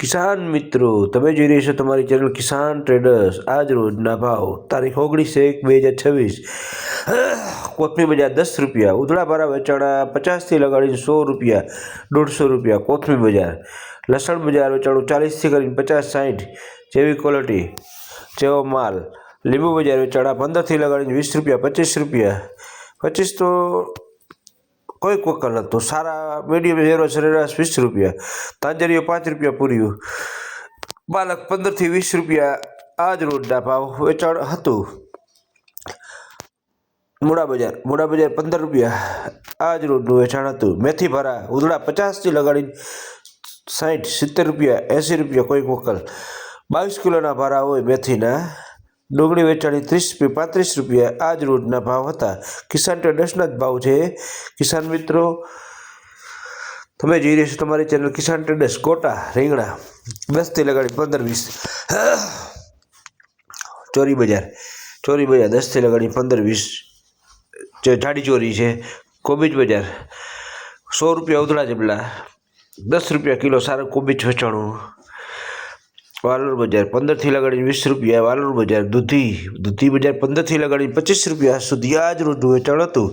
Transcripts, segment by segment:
કિસાન મિત્રો, તમે જોઈ રહ્યા છો તમારી ચેનલ કિસાન ટ્રેડર્સ। આજ રોજના ભાવ તારીખ 19/1/2026। કોથમી બજાર 10 રૂપિયા, ઉધડા ભારા વેચાણા 50 લગાડીને 100 રૂપિયા, 150 રૂપિયા કોથમી બજાર। લસણ બજાર વેચાણું 40 કરીને 50-60, જેવી ક્વોલિટી જેવો માલ। લીંબુ બજાર વેચાણા 15 લગાડીને 20 રૂપિયા, 25 રૂપિયા, 25 તો कोई कोकल तो सारा मीडियम हेरो सरेराश 20 रुपया। तांजरियो 5 रुपया पूर्यु। बालक 15 થી 20 रुपया आज रोजना भाव वेचाण हतुं। मूड़ा बजार 15 रुपया आज रोजनु वेचाण हतुं। मेथी भरा उधड़ा 50 થી लगाड़ी 60, 70 रुपया, 80 रुपया कोई कोकल। 22 किलोना भारा होय मेथीना। डोंगरी वेचाणी 30 થી 35 रुपया आज रोजना भाव हता। किसान ट्रेडर्सना ज भाव छे। किसान मित्रों, तमे जोई रह्या छो तमारी चेनल किसान ट्रेडर्स। कोटा રીંગણા 10 થી लगाड़ी 15-20। ચોરી બજાર 10 થી लगाड़ी 15-20 જે જાડી ચોરી છે। કોબીજ બજાર 100 रुपया ઉધડા જબલા, 10 रुपया किलो सारा कोबीज વેચાણું। वालोर बजार 15 થી लगाड़ी 20 रुपया। वालोर बजार दूधी बजार 15 થી लगाड़ी 25 रुपया सुधी आज रोजनु वेचाण हतुं।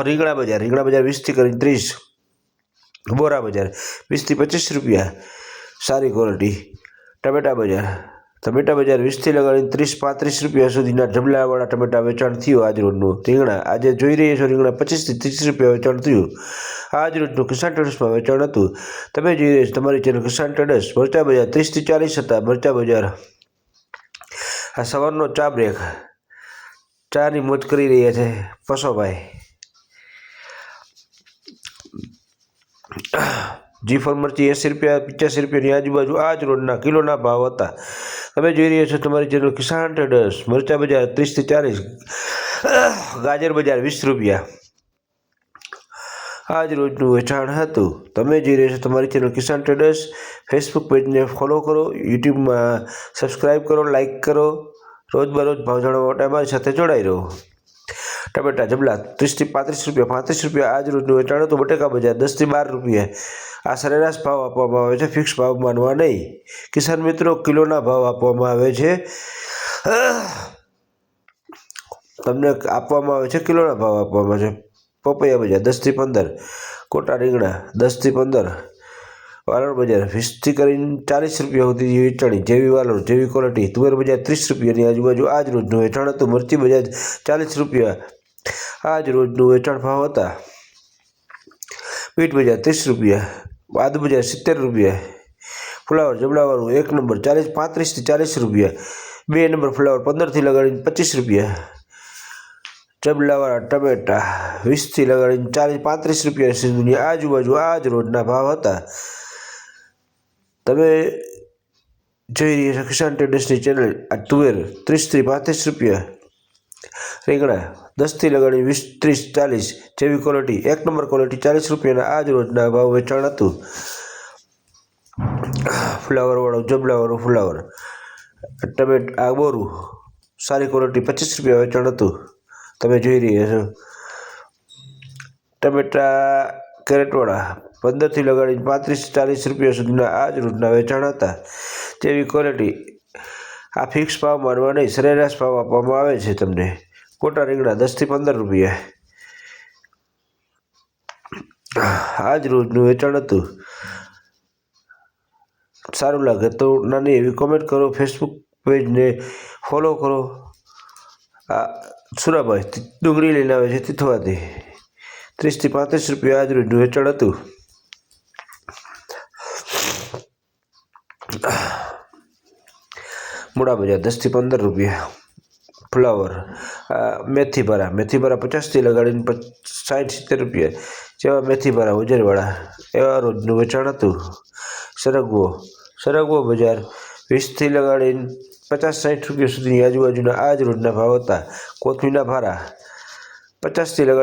રીંગણા बजार 20 થી કરીને 30। बोरा बजार 20 થી 25 रुपया सारी क्वॉलिटी। टमेटा बजार 20 થી लगाड़ी 30-35 रुपया सुधीना ढबलावाळा टमेटा वेचाण थयुं आज रोजनु। રીંગણા આજે જોઈ રહ્યા છો રીંગણા 25 થી 30 रुपया वेचाण थयुं। आज रोजनु किसान ट्रेडर्समां वेचाण हतुं। तमे जोई રહ્યા છો તમારી चेनल किसान ट्रेडर्स। मरचा बजार 30 થી 40 हता। मरचा बजार आ सवारनो चा ब्रेक, चानी मोज करी રહ્યા છે પશોભાઈ। जी4 मरची 80 रुपया 85 रुपयाની આજુબાજુ आज रोजना किलोना भाव हता। તમે જોઈ રહ્યા છો તમારી ચેનલ કિસાન ટ્રેડર્સ। મરચા બજાર 30 થી 40। ગાજર બજાર 20 रुपया आज रोजनु वेचाण हतुं। तमे जोई રહ્યા છો તમારી चेनल किसान ट्रेडर्स। फेसबुक पेजने फॉलो करो, यूट्यूब में सब्सक्राइब करो, लाइक करो। रोज बरोज भाव जाणवा माटे अमारी साथे जोड़ाई रहो। टमेटा जबला 30 થી 35 रुपया 35 रुपया आज रोजनु वेचाण हतुं। बटेका बजार 10 થી 12 रुपया आ सरेराश भाव आपवामां आवे छे, फिक्स भाव मानवा नहीं। किसान मित्रों, किलोना भाव आपवामां आवे छे। तमने आपवामां आवे छे किलोना भाव आपवामां छे। पपैया बजार 10 થી 15। कोटा રીંગણા 10 થી 15। वालोर बजार 20 થી કરીને 40 रुपया सुधी वेचाणी जेवी वालोर जेवी क्वॉलिटी। तुवेर बजार 30 रुपयानी आजुबाजु आज रोजनु वेचाण हतुं। मरची बजार 40 रुपया आज रोजनु वेचाण भाव हता। बीट बजार 30 रुपया। आदू बजार 70 रुपया। फ्लावर जबलावाळुं 1 नंबर 35 થી 40 रुपया। 2 नंबर फ्लावर 15 થી लगाड़ीने 25 रुपया। जबलावाळा टमेटा 20 થી लगाड़ीने 40-35 रुपया सुधीनी आजुबाजु आज रोजना भाव हता। तमे જોઈ રહ્યા છો કિસાન ટ્રેડર્સની ચેનલ। આ તુવેર 30 થી 35 रुपया। રીંગણા 10 થી लगाड़ी 20, 30, 40 જેવી क्वॉलिटी। 1 नंबर क्वॉलिटी 40 रुपयाना आज रोजना भाव वेचाण हतुं। फ्लावरवाळुं जबलावाळुं फ्लावर टमेटा आ बोरू सारी क्वॉलिटी 25 रुपया वेचाण हतुं। तमे જોઈ રહ્યા છો टमेटा कैरेटवाळा 15 થી लगाड़ीने 35-40 रुपया सुधीना आज रोजना वेचाण हता। जेवी क्वॉलिटी आ फिक्स भाव मानवा नहीं, सरेराश भाव आपवामां आवे छे तमने। कोटा રીંગણા 10 થી 15 रुपया आज रोजनु वेचाण हतुं। सारूं लागे तो नानी एवी कॉमेंट करो, फेसबुक पेज ने फॉलो करो। आ सुराभाई डુંગળી લઈને આવે છે તીથવાથી 30 થી 35 रुपया आज रोजनु वेचाण हतुं। मूड़ा बजार 10 થી 15 रुपया। फ्लावर मेथी भरा 50 થી लगाड़ीने 60-70 रुपया जेवा मेथी भरा उजरवाळा एवा रोजनु वेचाण हतुं। सरगवो बजार 20 થી लगाड़ीने 50-60 रुपया सुधीनी आजुबाजुना आज रोजना भाव हता। कोथमीना भारा 50 થી लगाड़ी